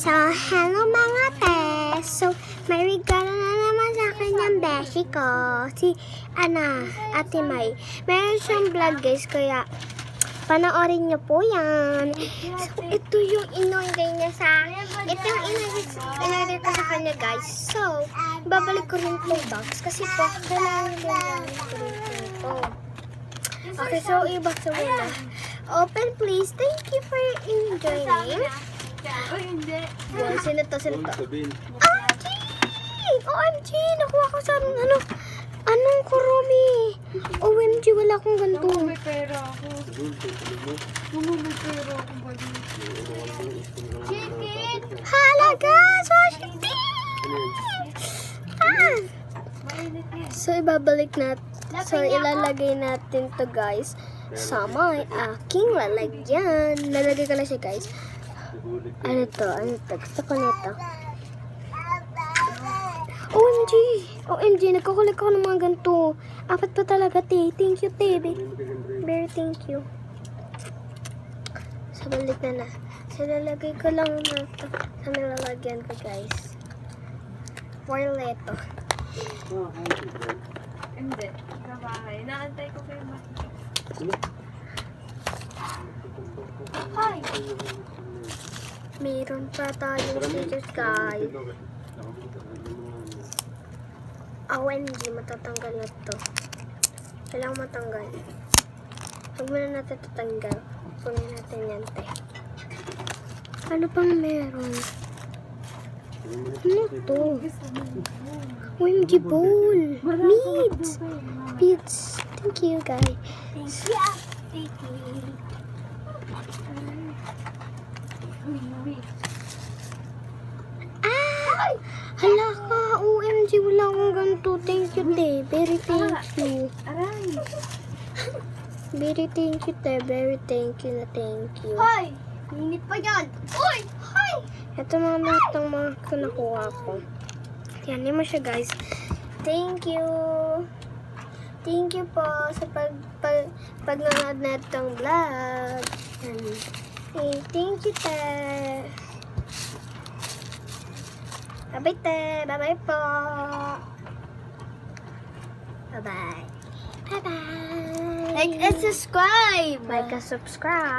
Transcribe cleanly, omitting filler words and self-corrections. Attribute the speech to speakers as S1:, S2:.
S1: So, hello mga tes. So, may regalo na naman sa akin yung beshi ko. Si, Ate May. Meron siyang vlog guys, kaya panoorin niyo po yan. So, ito yung in-order niya sa ito yung in-order ko sa kanya guys. So, babalik ko rin itong box kasi po, kailangan ko rin ito. Okay, so ibox mo na. Open please. Thank you for enjoying. Wow, sino to? OMG! OMG! Nakuha ko sa anong kurumi? OMG, wala akong ganito.
S2: May pera ako. May pera ako ba dito? Chicken!
S1: Halaga! So, so, ibabalik natin. So, ilalagay natin to guys sa may aking lalagyan. Lalagay ko na siya guys. Ano to? Gusto ko nito. OMG! OMG! Nagkakulik ako ng mga ganito. Apat pa talaga, te. Thank you, te. Very thank you. So, balik na. So, lalagay ko lang na ito sa nilalagyan ko, guys. Porleto.
S2: Hindi. Kabahay. Naantay ko kayo Hi!
S1: Meron pa tayong stickers, guys. OMG, matatanggal na to. Kailangan matanggal. Huwag mo na natin tatanggal. Punin natin yan, te. Ano pang meron? Ano to? OMG bowl! Meat! Beats! Thank you, guys. Thank you. Hala ka, OMG, wala akong ganito. Thank you, te. Very thank you.
S2: Aray!
S1: Very thank you, te. Very thank you na thank you.
S2: Hoy! Minit pa yan! Uy! Hoy!
S1: Ito mga lahat ng mga nakuha ko. Yan, mo siya, guys. Thank you. Thank you po sa pag-nanood na itong vlog. Yan. Okay, thank you, te. Bye-bye, te. Bye-bye po. Bye-bye. Bye-bye.
S2: Like and subscribe!
S1: Like and subscribe.